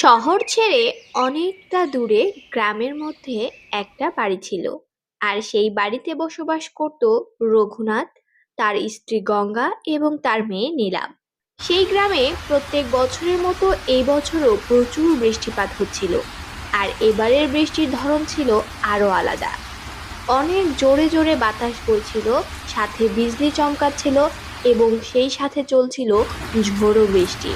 শহর ছেড়ে অনেকটা দূরে গ্রামের মধ্যে একটা বাড়ি ছিল। আর সেই বাড়িতে বসবাস করত রঘুনাথ, তার স্ত্রী গঙ্গা এবং তার মেয়ে নীলাম। সেই গ্রামে প্রত্যেক বছরের মতো এই বছরও প্রচুর বৃষ্টিপাত হচ্ছিল। আর এবারের বৃষ্টির ধরন ছিল আরো আলাদা। অনেক জোরে জোরে বাতাস বইছিল, সাথে বিজলি চমকাচ্ছিল এবং সেই সাথে চলছিল ঝোড়ো বৃষ্টি।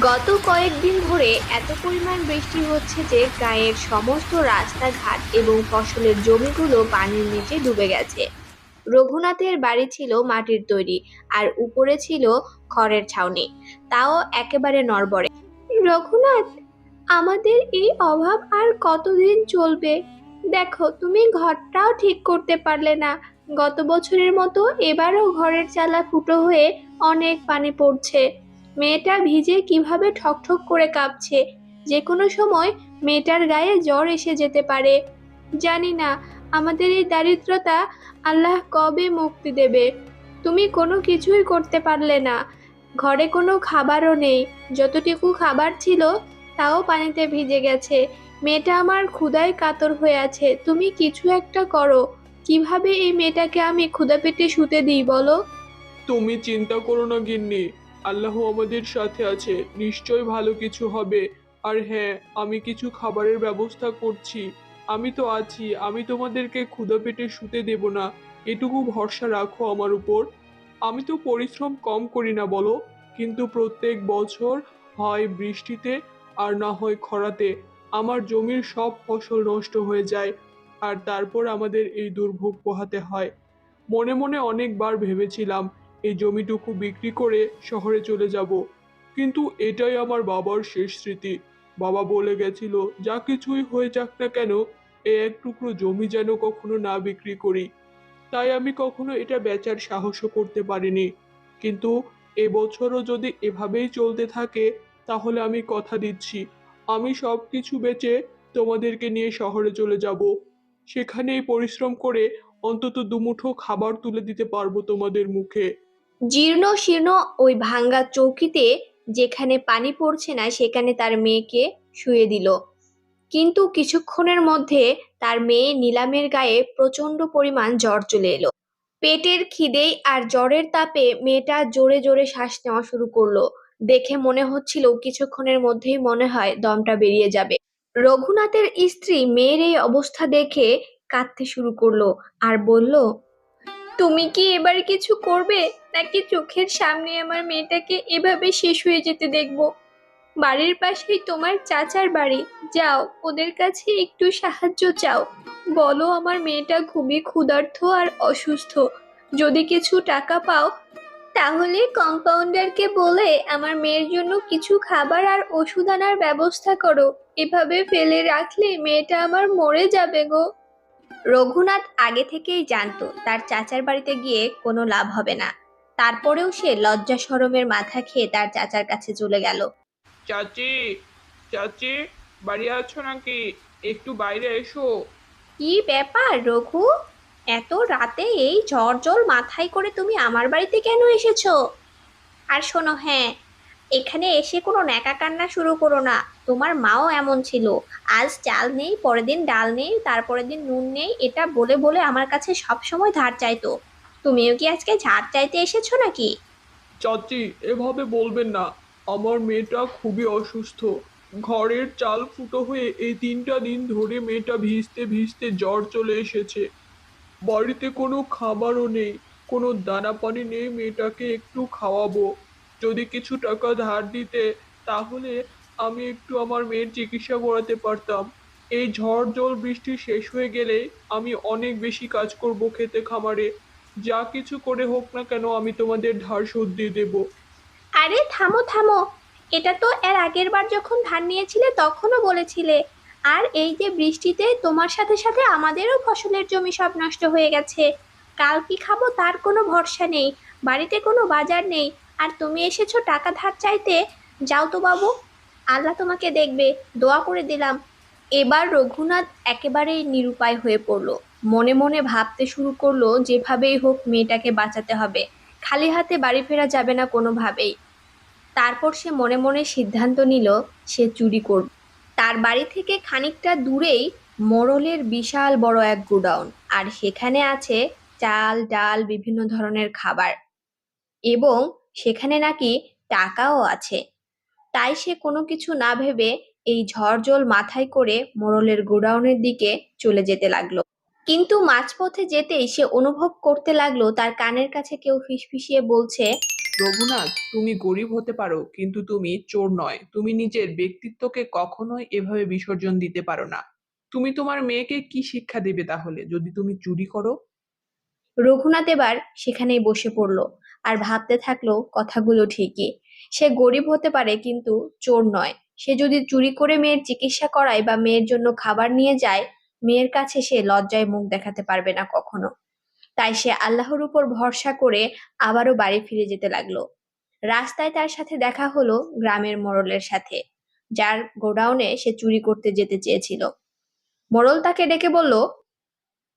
গত কয়েকদিন ধরে এত পরিমাণ বৃষ্টি হচ্ছে যে গায়ের সমস্ত রাস্তাঘাট এবং ফসলের জমিগুলো পানির নিচে ডুবে গেছে। রঘুনাথের বাড়ি ছিল মাটির তৈরি, আর উপরে ছিল খড়ের ছাউনি, তাও একেবারে নড়বড়ে। রঘুনাথ, আমাদের এই অভাব আর কতদিন চলবে? দেখো, তুমি ঘরটাও ঠিক করতে পারলে না। গত বছরের মতো এবারও ঘরের চালা ফুটো হয়ে অনেক পানি পড়ছে। মেয়েটা ভিজে কিভাবে ঠকঠক করে কাঁপছে। যে কোনো সময় মেয়েটার গায়ে জ্বর এসে যেতে পারে। জানি না আমাদের এই দারিদ্রতা আল্লাহ কবে মুক্তি দেবে। তুমি কোনো কিছুই করতে পারলে না। ঘরে কোনো খাবারও নেই। যতটুকু খাবার ছিল তাও পানিতে ভিজে গেছে। মেয়েটা আমার ক্ষুধায় কাতর হয়ে আছে। তুমি কিছু একটা করো। কিভাবে এই মেয়েটাকে আমি ক্ষুধা পেটে শুতে দিই বলো? তুমি চিন্তা করো না গিন্নি। আল্লাহ আমাদের সাথে আছে, নিশ্চয় ভালো কিছু হবে। আর হ্যাঁ, আমি কিছু খাবারের ব্যবস্থা করছি। আমি তো আছি, আমি তোমাদেরকে ক্ষুধা পেটে শুতে দেব না। এটুকু ভরসা রাখো আমার উপর। আমি তো পরিশ্রম কম করি না বলো, কিন্তু প্রত্যেক বছর হয় বৃষ্টিতে আর না হয় খরাতে আমার জমির সব ফসল নষ্ট হয়ে যায়। আর তারপর আমাদের এই দুর্ভোগ পোহাতে হয়। মনে মনে অনেকবার ভেবেছিলাম এই জমিটুকু বিক্রি করে শহরে চলে যাব, কিন্তু এটাই আমার বাবার শেষ স্মৃতি। বাবা বলে গেছিল, যা কিছুই হয়ে যাক না কেন, এই এক টুকরো জমি যেন কখনো না বিক্রি করি। তাই আমি কখনো এটা বেচার সাহসও করতে পারিনি। কিন্তু এবছরও যদি এভাবেই চলতে থাকে, তাহলে আমি কথা দিচ্ছি, আমি সব কিছু বেচে তোমাদেরকে নিয়ে শহরে চলে যাব। সেখানেই পরিশ্রম করে অন্তত দুমুঠো খাবার তুলে দিতে পারবো তোমাদের মুখে। জীর্ণ শীর্ণ ওই ভাঙ্গা চৌকিতে যেখানে পানি পড়ছে না সেখানে তার মেয়েকে শুয়ে দিল। কিন্তু কিছুক্ষণের মধ্যে তার মেয়ে নিলামের গায়ে প্রচন্ড পরিমাণ জ্বর চলে এলো। পেটের খিদেই আর জ্বরের তাপে মেয়েটা জোরে জোরে শ্বাস নেওয়া শুরু করলো। দেখে মনে হচ্ছিল কিছুক্ষণের মধ্যেই মনে হয় দমটা বেরিয়ে যাবে। রঘুনাথের স্ত্রী মেয়ের এই অবস্থা দেখে কাঁদতে শুরু করলো আর বলল, তুমি কি এবার কিছু করবে, নাকি চোখের সামনে আমার মেয়েটাকে এভাবে শেষ হয়ে যেতে দেখবো? বাড়ির পাশেই তোমার চাচার বাড়ি, যাও ওদের কাছে একটু সাহায্য চাও। বলো আমার মেয়েটা খুবই ক্ষুধার্ত আর অসুস্থ। যদি কিছু টাকা পাও তাহলে কম্পাউন্ডারকে বলে আমার মেয়ের জন্য কিছু খাবার আর ওষুধ আনার ব্যবস্থা করো। এভাবে ফেলে রাখলে মেয়েটা আমার মরে যাবে গো। রঘুনাথ আগে থেকেই জানতো তার চাচার বাড়িতে গিয়ে কোনো লাভ হবে না। তারপরেও সে লজ্জা শরমের মাথা খেয়ে তার চাচার কাছে চলে গেল। চাচি, চাচি, বাড়ি আছো নাকি? একটু বাইরে এসো। কি ব্যাপার রঘু? এত রাতে এই ঝড় জল মাথায় করে তুমি আমার বাড়িতে কেন এসেছো? আর শোনো, হ্যাঁ, এখানে এসে কোনো ন্যাকা কান্না শুরু করো না। তোমার মাও এমন ছিল। আজ চাল নেই, পরের দিন ডাল নেই, তারপরের দিন নুন নেই, এটা বলে বলে আমার কাছে সব সময় ধার চাইতো। তুমিও কি আজকে ধার চাইতে এসেছো নাকি? চাচি, এভাবে বলবেন না। আমার মেয়েটা খুবই অসুস্থ। ঘরের চাল ফুটো হয়ে এই 3টা দিন ধরে মেয়েটা ভিজতে ভিজতে জ্বর চলে এসেছে। বাড়িতে কোনো খাবারও নেই, কোনো দানা পানি নেই মেয়েটাকে একটু খাওয়াবো। যদি কিছু টাকা ধার দিতে, তাহলে আমি একটু আমার মেয়ের চিকিৎসা করাতে পারতাম। এই ঝড় জল বৃষ্টি শেষ হয়ে গেলে আমি অনেক বেশি কাজ করব খেতে খামারে। যা কিছু করে হোক না কেন আমি তোমাদের ধার শোধ দিয়ে দেবো। আরে থামো থামো, এটা তো এর আগের বার যখন ধান নিয়েছিলে তখনও বলেছিলে। আর এই যে বৃষ্টিতে তোমার সাথে সাথে আমাদেরও ফসলের জমি সব নষ্ট হয়ে গেছে। কাল কি খাবো তার কোনো ভরসা নেই। বাড়িতে কোনো বাজার নেই, আর তুমি এসেছো টাকা ধার চাইতে? যাও তো বাবু, আল্লাহ তোমাকে দেখবে। দোয়া করে দিলাম। এবার রঘুনাথ একেবারেই নিরুপায় হয়ে পড়ল। মনে মনে ভাবতে শুরু করলো যেভাবেই হোক মেয়েটাকে বাঁচাতে হবে। খালি হাতে বাড়ি ফেরা যাবে না কোনোভাবেই। তারপর সে মনে মনে সিদ্ধান্ত নিল সে চুরি করবে। তার বাড়ি থেকে খানিকটা দূরেই মোড়লের বিশাল বড় এক গোডাউন, আর সেখানে আছে চাল ডাল বিভিন্ন ধরনের খাবার, এবং সেখানে নাকি টাকাও আছে। তাই সে কোনো কিছু না ভেবে এই ঝড়-জল মাথায় করে মোড়লের গোডাউনের দিকে চলে যেতে লাগলো। কিন্তু মাঝপথে যেতেই সে অনুভব করতে লাগলো তার কানের কাছে কেউ ফিসফিসিয়ে বলছে, রঘুনাথ, তুমি গরিব হতে পারো, কিন্তু তুমি চোর নয়। তুমি নিজের ব্যক্তিত্বকে কখনোই এভাবে বিসর্জন দিতে পারো না। তুমি তোমার মেয়েকে কি শিক্ষা দেবে তাহলে, যদি তুমি চুরি করো? রঘুনাথ এবার সেখানেই বসে পড়ল আর ভাবতে থাকলো কথাগুলো ঠিকই। সে গরিব হতে পারে কিন্তু চোর নয়। সে যদি চুরি করে মেয়ের চিকিৎসা করায় বা মেয়ের জন্য খাবার নিয়ে যায়, মেয়ের কাছে সে লজ্জায় মুখ দেখাতে পারবে না কখনো। তাই সে আল্লাহর উপর ভরসা করে আবারও বাড়ি ফিরে যেতে লাগলো। রাস্তায় তার সাথে দেখা হলো গ্রামের মোড়লের সাথে, যার গোডাউনে সে চুরি করতে যেতে চেয়েছিল। মোড়ল তাকে ডেকে বলল,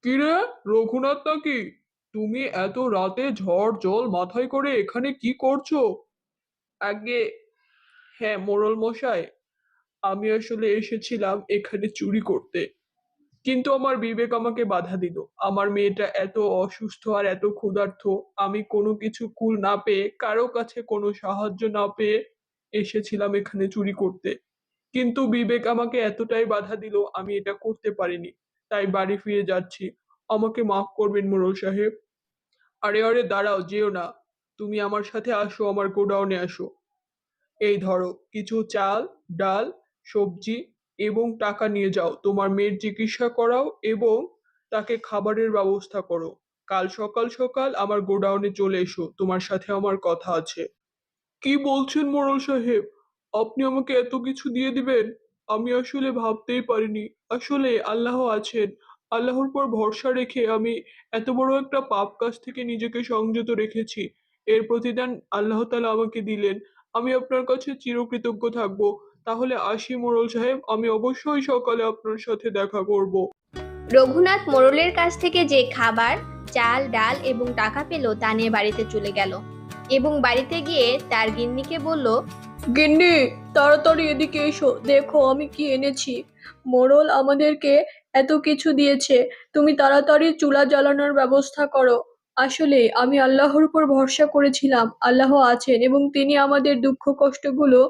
কিরে, রঘুনাথ নাকি? তুমি এত রাতে ঝড় জল মাথায় করে এখানে কি করছো? আগে, হ্যাঁ মোড়ল মশাই, আমি আসলে এসেছিলাম এখানে চুরি করতে, কিন্তু আমার বিবেক আমাকে বাধা দিল। আমার মেয়েটা এত অসুস্থ আর এত ক্ষুধার্ত, আমি কোনো কিছু কুল না পেয়ে, কারো কাছে কোনো সাহায্য না পেয়ে এসেছিলাম এখানে চুরি করতে। কিন্তু বিবেক আমাকে এতটাই বাধা দিল, আমি এটা করতে পারিনি। তাই বাড়ি ফিরে যাচ্ছি। আমাকে মাফ করবেন মোড়ল সাহেব। আরে আরে দাঁড়াও, যেও না। তুমি আমার সাথে আসো, আমার গোডাউনে আসো। এই ধরো কিছু চাল, ডাল, সবজি এবং টাকা নিয়ে যাও। তোমার মেয়ের চিকিৎসা করাও এবং তাকে খাবারের ব্যবস্থা করো। কাল সকাল সকাল আমার গোডাউনে চলে এসো, তোমার সাথে আমার কথা আছে। কি বলছেন মোড়ল সাহেব? আপনি আমাকে এত কিছু দিয়ে দিবেন? আমি আসলে ভাবতেই পারিনি। আসলে আল্লাহ আছেন। আল্লাহর পর ভরসা রেখে আমি এত বড় একটা পাপ কাজ থেকে নিজেকে সংযত রেখেছি। এর প্রতিদান আল্লাহ তাআলা আমাকে দিলেন। আমি আপনার কাছে চিরকৃতজ্ঞ থাকবো। তাহলে আসি মোড়ল সাহেব, আমি অবশ্যই সকালে আপনার সাথে দেখা করব। রঘুনাথ মোড়লের কাছ থেকে যে খাবার, চাল ডাল এবং টাকা পেল তা নিয়ে বাড়িতে চলে গেল, এবং বাড়িতে গিয়ে তার গিন্নিকে বলল, গিন্নি, তাড়াতাড়ি এদিকে এসো, দেখো আমি কি এনেছি। মোড়ল আমাদেরকে এত কিছু দিয়েছে, তুমি তাড়াতাড়ি চুলা জ্বালানোর ব্যবস্থা করো। আসলে আমি আল্লাহর উপর ভরসা করেছিলাম, আল্লাহ আছেন এবং তিনি আমাদের দুঃখ কষ্টগুলো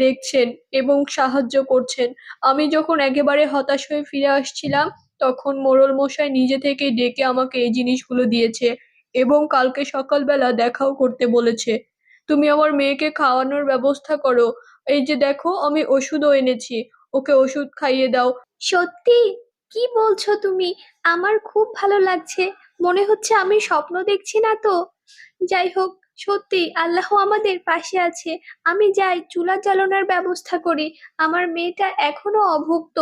দেখছেন এবং সাহায্য করছেন। আমি যখন একেবারে হতাশ হয়ে ফিরে আসছিলাম, তখন মোড়ল মশাই নিজে থেকে ডেকে আমাকে এই জিনিসগুলো দিয়েছে এবং কালকে সকালবেলা দেখাও করতে বলেছে। তুমি আমার মেয়েকে খাওয়ানোর ব্যবস্থা করো। এই যে দেখো, আমি ওষুধও এনেছি, ওকে ওষুধ খাইয়ে দাও। সত্যি? কি বলছো তুমি? আমার খুব ভালো লাগছে। মনে হচ্ছে আমি স্বপ্ন দেখছি না তো। যাই হোক, সত্যি আল্লাহ আমাদের পাশে আছে। আমি যাই, চুলা জ্বালানোর ব্যবস্থা করি। আমার মেয়েটা এখনো অভুক্ত,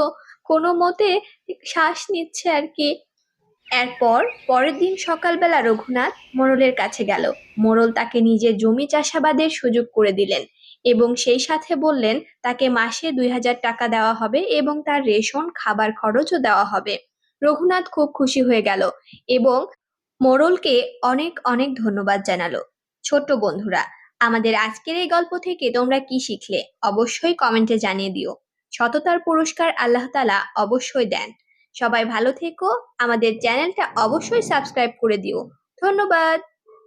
কোনো মতে শ্বাস নিচ্ছে আর কি। এরপর পরের দিন সকালবেলা রঘুনাথ মোড়লের কাছে গেল। মোড়ল তাকে নিজের জমি চাষাবাদের সুযোগ করে দিলেন, এবং সেই সাথে বললেন তাকে মাসে 2,000 টাকা দেওয়া হবে এবং তার রেশন খাবার খরচও দেওয়া হবে। রঘুনাথ খুব খুশি হয়ে গেল এবং মোড়লকে অনেক অনেক ধন্যবাদ জানালো। ছোট্ট বন্ধুরা, আমাদের আজকের এই গল্প থেকে তোমরা কি শিখলে অবশ্যই কমেন্টে জানিয়ে দিও। সততার পুরস্কার আল্লাহ তাআলা অবশ্যই দেন। সবাই ভালো থেকো। আমাদের চ্যানেলটা অবশ্যই সাবস্ক্রাইব করে দিও। ধন্যবাদ।